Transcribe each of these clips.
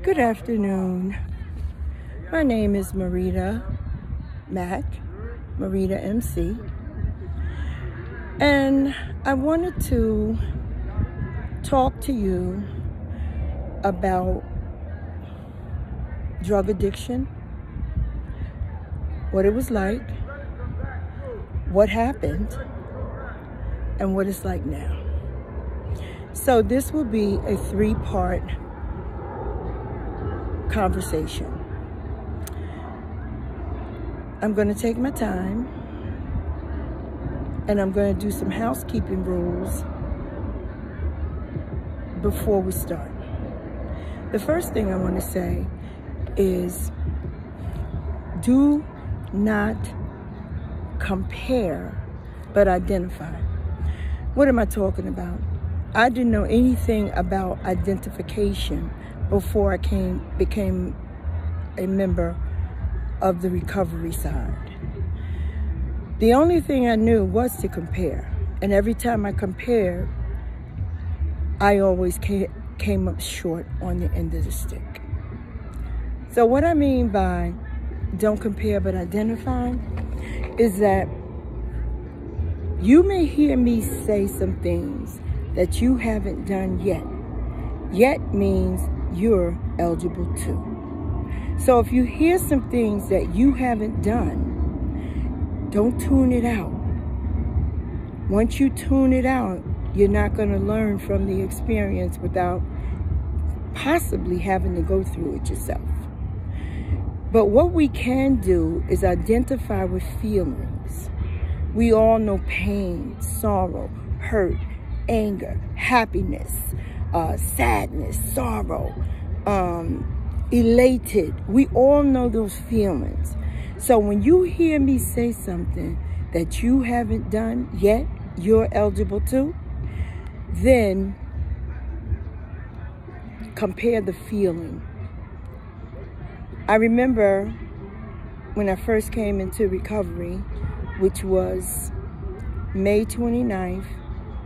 Good afternoon. My name is Marita Mack, Marita MC, and I wanted to talk to you about drug addiction, what it was like, what happened, and what it's like now. So this will be a 3-part conversation. I'm going to take my time and I'm going to do some housekeeping rules before we start. The first thing I want to say is do not compare but identify. What am I talking about? I didn't know anything about identification before I became a member of the recovery side. The only thing I knew was to compare. And every time I compared, I always came up short on the end of the stick. So what I mean by don't compare but identify is that you may hear me say some things that you haven't done yet. Yet means you're eligible too. So if you hear some things that you haven't done, don't tune it out. Once you tune it out, you're not going to learn from the experience without possibly having to go through it yourself. But what we can do is identify with feelings. We all know pain, sorrow, hurt, anger, happiness, sadness, sorrow, elated. We all know those feelings. So when you hear me say something that you haven't done yet, you're eligible to, then compare the feeling. I remember when I first came into recovery, which was May 29th,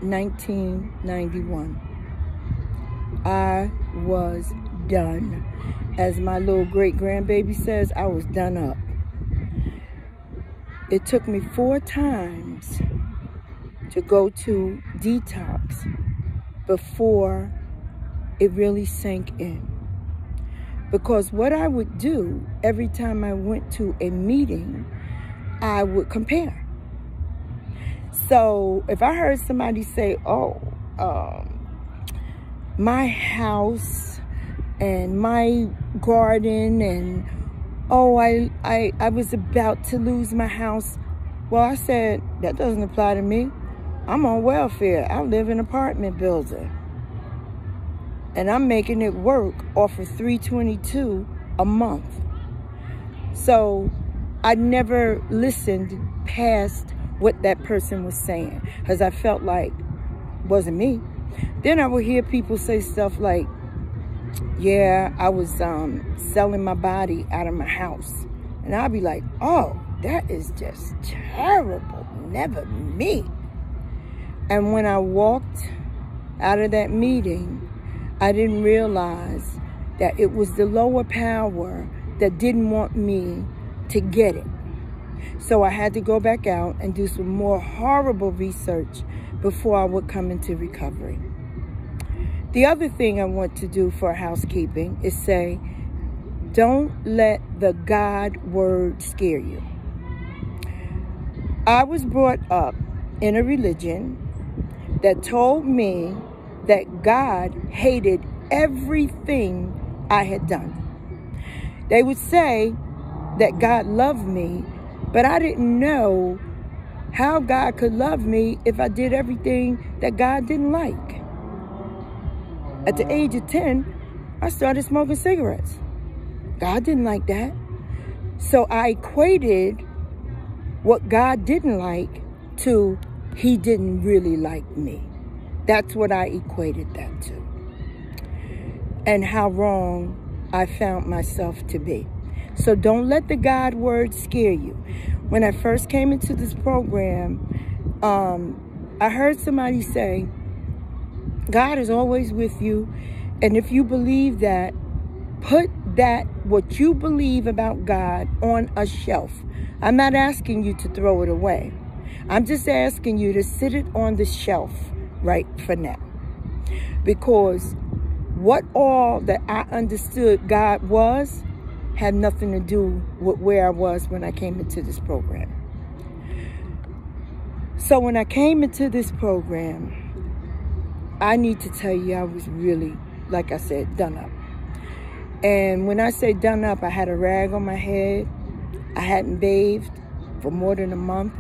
1991. I was done. As my little great-grandbaby says, I was done up. It took me 4 times to go to detox before it really sank in. Because what I would do every time I went to a meeting, I would compare. So if I heard somebody say, my house and my garden and, I was about to lose my house. Well, I said, that doesn't apply to me. I'm on welfare. I live in an apartment building. And I'm making it work off of $322 a month. So I never listened past what that person was saying, because I felt like it wasn't me. Then I would hear people say stuff like, yeah, I was selling my body out of my house. And I'd be like, oh, that is just terrible. Never me. And when I walked out of that meeting, I didn't realize that it was the lower power that didn't want me to get it. So I had to go back out and do some more horrible research before I would come into recovery. The other thing I want to do for housekeeping is say, don't let the God word scare you. I was brought up in a religion that told me that God hated everything I had done. They would say that God loved me, but I didn't know how God could love me if I did everything that God didn't like. At the age of 10, I started smoking cigarettes. God didn't like that. So I equated what God didn't like to he didn't really like me. That's what I equated that to. And how wrong I found myself to be. So don't let the God word scare you. When I first came into this program, I heard somebody say, God is always with you. And if you believe that, Put that, what you believe about God, on a shelf. I'm not asking you to throw it away. I'm just asking you to sit it on the shelf right for now. Because what all that I understood God was had nothing to do with where I was when I came into this program. So when I came into this program, I need to tell you I was really, like I said, done up. And when I say done up, I had a rag on my head. I hadn't bathed for more than a month.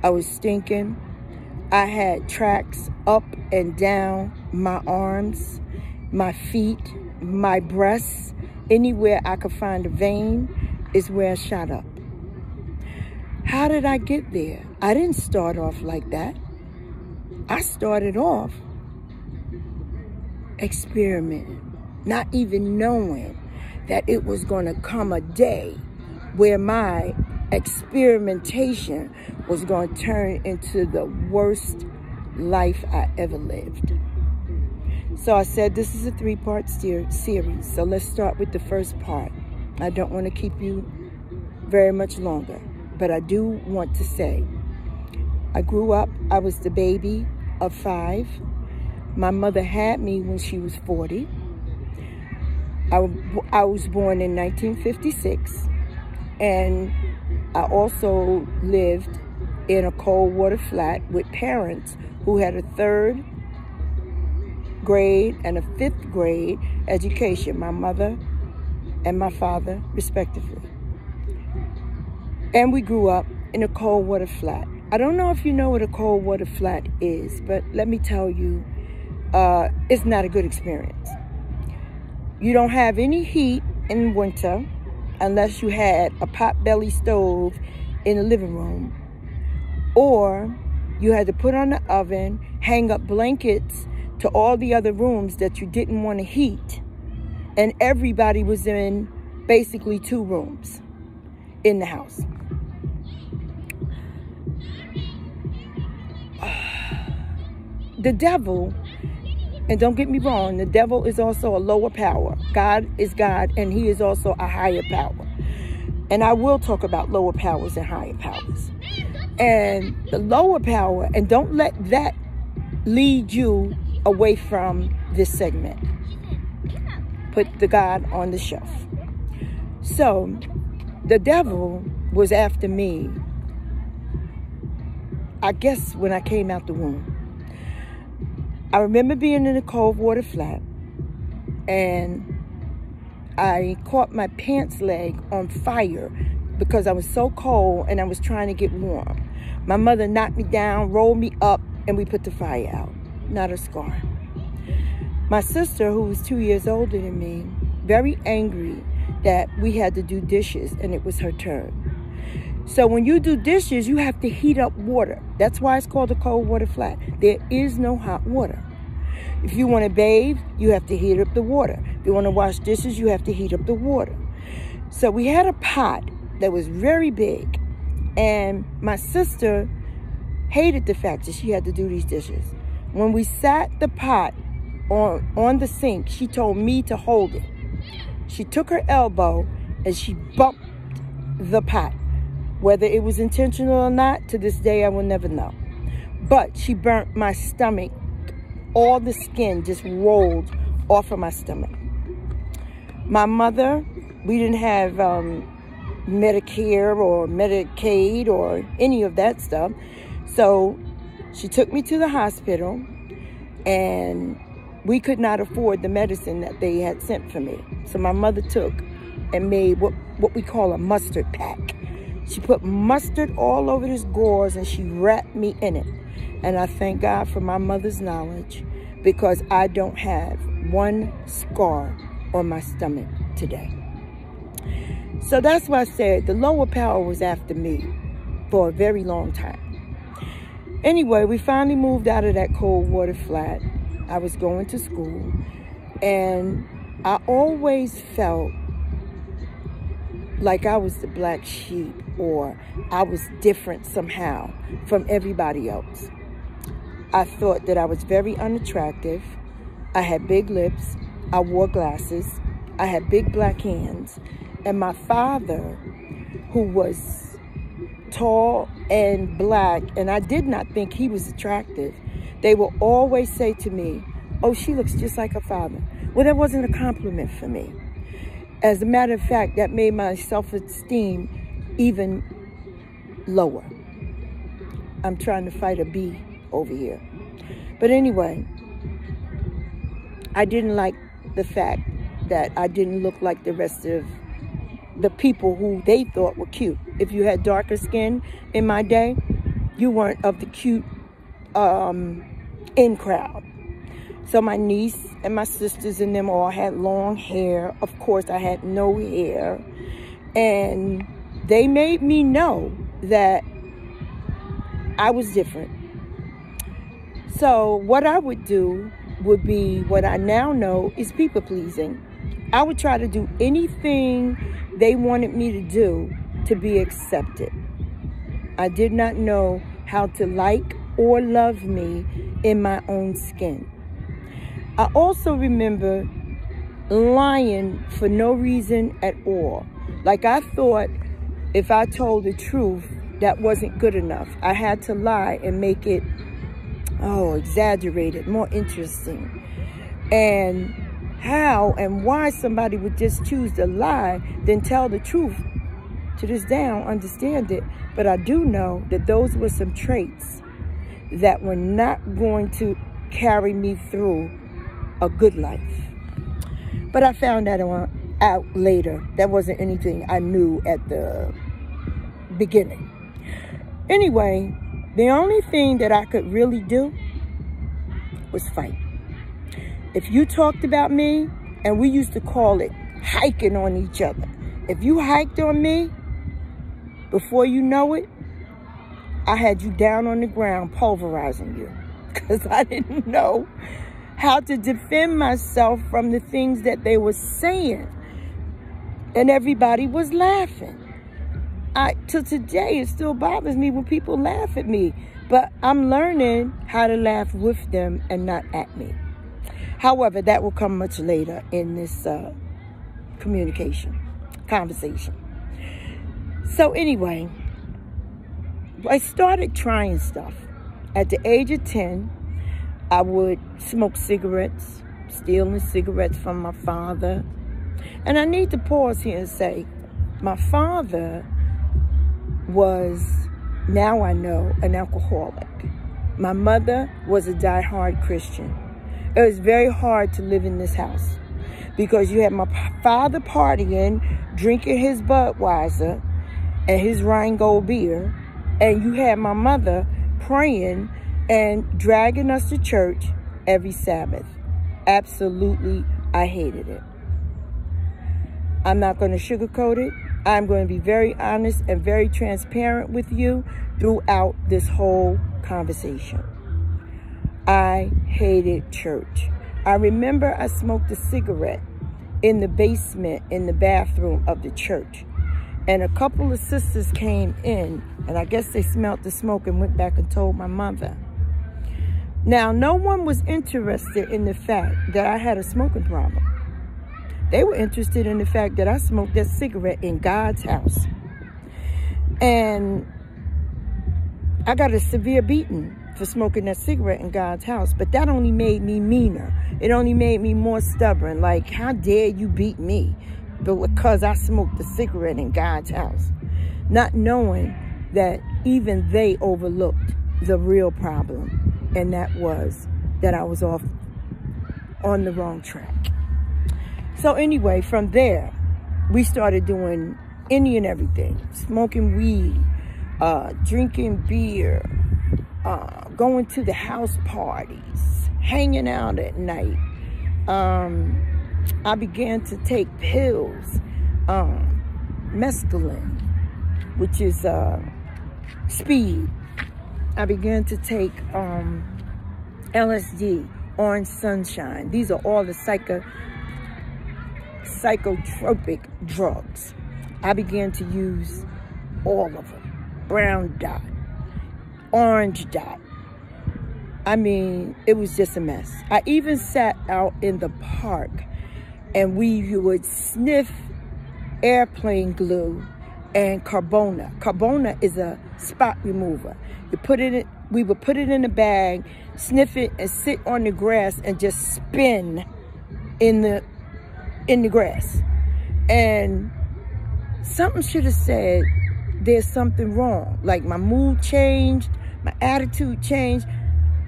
I was stinking. I had tracks up and down my arms, my feet, my breasts. Anywhere I could find a vein is where I shot up. How did I get there? I didn't start off like that. I started off experimenting, not even knowing that it was going to come a day where my experimentation was going to turn into the worst life I ever lived. So I said this is a 3-part series. So let's start with the first part. I don't want to keep you very much longer, but I do want to say I grew up, I was the baby of 5. My mother had me when she was 40. I was born in 1956, and I also lived in a cold water flat with parents who had a 3rd grade and a 5th grade education, my mother and my father, respectively. And we grew up in a cold water flat. I don't know if you know what a cold water flat is, but let me tell you, it's not a good experience. You don't have any heat in winter unless you had a potbelly stove in the living room, or you had to put on the oven, hang up blankets to all the other rooms that you didn't want to heat, and everybody was in basically 2 rooms in the house. The devil, and don't get me wrong, the devil is also a lower power. God is God, and he is also a higher power. And I will talk about lower powers and higher powers. And the lower power, and don't let that lead you away from this segment. Put the God on the shelf. So, the devil was after me, I guess, when I came out the womb. I remember being in a cold water flat, and I caught my pants leg on fire because I was so cold and I was trying to get warm. My mother knocked me down, rolled me up, and we put the fire out. Not a scar. My sister, who was 2 years older than me, very angry that we had to do dishes and it was her turn. So when you do dishes, you have to heat up water. That's why it's called a cold water flat. There is no hot water. If you want to bathe, you have to heat up the water. If you want to wash dishes, you have to heat up the water. So we had a pot that was very big, and my sister hated the fact that she had to do these dishes. When we sat the pot on the sink, she told me to hold it. She took her elbow and she bumped the pot. Whether it was intentional or not, to this day, I will never know. But she burnt my stomach. All the skin just rolled off of my stomach. My mother, we didn't have Medicare or Medicaid or any of that stuff. So she took me to the hospital, and we could not afford the medicine that they had sent for me. So my mother took and made what we call a mustard pack. She put mustard all over this gauze and she wrapped me in it. And I thank God for my mother's knowledge, because I don't have one scar on my stomach today. So that's why I said the lower power was after me for a very long time. Anyway, we finally moved out of that cold water flat. I was going to school, and I always felt like I was the black sheep, or I was different somehow from everybody else. I thought that I was very unattractive. I had big lips. I wore glasses. I had big black hands. And my father, who was tall and black, and I did not think he was attractive, they will always say to me, oh, she looks just like her father. Well, that wasn't a compliment for me. As a matter of fact, that made my self-esteem even lower. I'm trying to fight a bee over here. But anyway, I didn't like the fact that I didn't look like the rest of the people who they thought were cute. If you had darker skin in my day, you weren't of the cute in crowd. So my niece and my sisters and them all had long hair. Of course, I had no hair. And they made me know that I was different. So what I would do would be what I now know is people pleasing. I would try to do anything they wanted me to do to be accepted. I did not know how to like or love me in my own skin. I also remember lying for no reason at all. Like I thought if I told the truth, that wasn't good enough. I had to lie and make it, exaggerated, more interesting. And how and why somebody would just choose to lie than tell the truth, to this day I don't understand it. But I do know that those were some traits that were not going to carry me through a good life. But I found that out later. That wasn't anything I knew at the beginning. Anyway, the only thing that I could really do was fight. If you talked about me, and we used to call it hiking on each other. If you hiked on me, before you know it, I had you down on the ground pulverizing you. Because I didn't know how to defend myself from the things that they were saying. And everybody was laughing. Till today, it still bothers me when people laugh at me. But I'm learning how to laugh with them and not at me. However, that will come much later in this conversation. So anyway, I started trying stuff. At the age of 10, I would smoke cigarettes, stealing cigarettes from my father. And I need to pause here and say, my father was, now I know, an alcoholic. My mother was a diehard Christian. It was very hard to live in this house because you had my father partying, drinking his Budweiser and his Rheingold beer, and you had my mother praying and dragging us to church every Sabbath. Absolutely, I hated it. I'm not going to sugarcoat it. I'm going to be very honest and very transparent with you throughout this whole conversation. I hated church. I remember I smoked a cigarette in the basement in the bathroom of the church. And a couple of sisters came in, and I guess they smelled the smoke and went back and told my mother. Now, no one was interested in the fact that I had a smoking problem. They were interested in the fact that I smoked that cigarette in God's house. And I got a severe beating for smoking that cigarette in God's house. But that only made me meaner. It only made me more stubborn. Like, how dare you beat me? But because I smoked a cigarette in God's house. Not knowing that even they overlooked the real problem. And that was that I was off on the wrong track. So anyway, from there, we started doing any and everything. Smoking weed, drinking beer, going to the house parties, hanging out at night. I began to take pills, mescaline, which is speed. I began to take LSD, orange sunshine. These are all the psychotropic drugs. I began to use all of them. Brown dot, orange dot. I mean, it was just a mess. I even sat out in the park and we would sniff airplane glue and Carbona. Carbona is a spot remover. We would put it in a bag, sniff it, and sit on the grass and just spin in the grass. And something should have said there's something wrong. Like my mood changed, my attitude changed,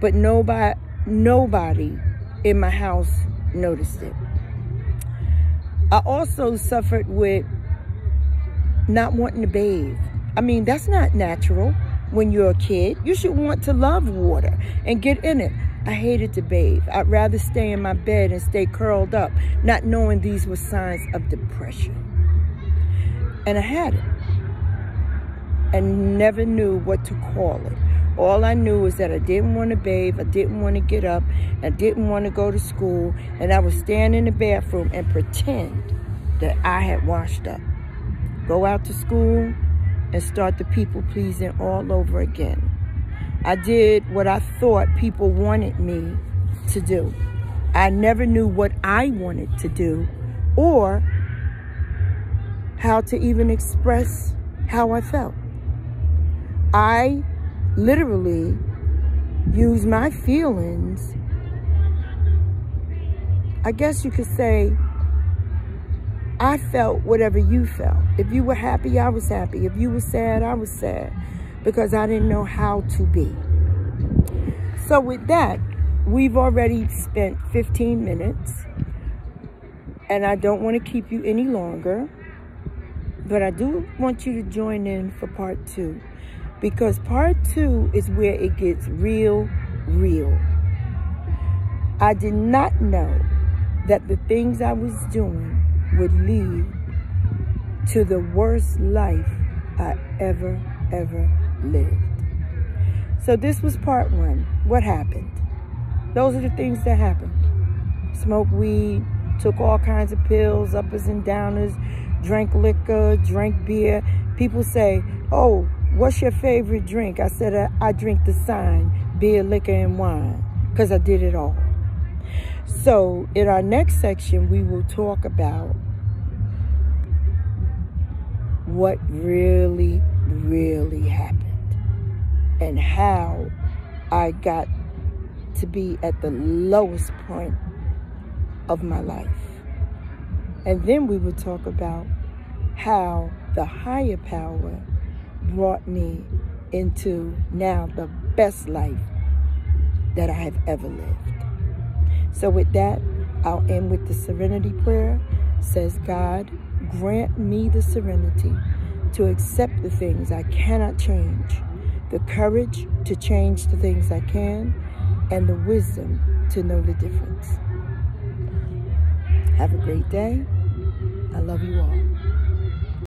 but nobody in my house noticed it. I also suffered with not wanting to bathe. I mean, that's not natural when you're a kid. You should want to love water and get in it. I hated to bathe. I'd rather stay in my bed and stay curled up, not knowing these were signs of depression. And I had it and never knew what to call it. All I knew is that I didn't want to bathe, I didn't want to get up, I didn't want to go to school, and I would stand in the bathroom and pretend that I had washed up. Go out to school and start the people pleasing all over again. I did what I thought people wanted me to do. I never knew what I wanted to do or how to even express how I felt. I literally used my feelings, I guess you could say, I felt whatever you felt. If you were happy, I was happy. If you were sad, I was sad, because I didn't know how to be. So with that, we've already spent 15 minutes, and I don't want to keep you any longer, but I do want you to join in for part 2, because part 2 is where it gets real. I did not know that the things I was doing would lead to the worst life I ever lived. So this was part 1. What happened? Those are the things that happened. Smoked weed, took all kinds of pills, uppers and downers, drank liquor, drank beer. People say, oh, what's your favorite drink? I said, I drink the sign, beer, liquor, and wine, because I did it all. So in our next section, we will talk about what really happened and how I got to be at the lowest point of my life. And then we will talk about how the higher power brought me into now the best life that I have ever lived. So with that, I'll end with the serenity prayer. It says, God, grant me the serenity to accept the things I cannot change, the courage to change the things I can, and the wisdom to know the difference. Have a great day. I love you all.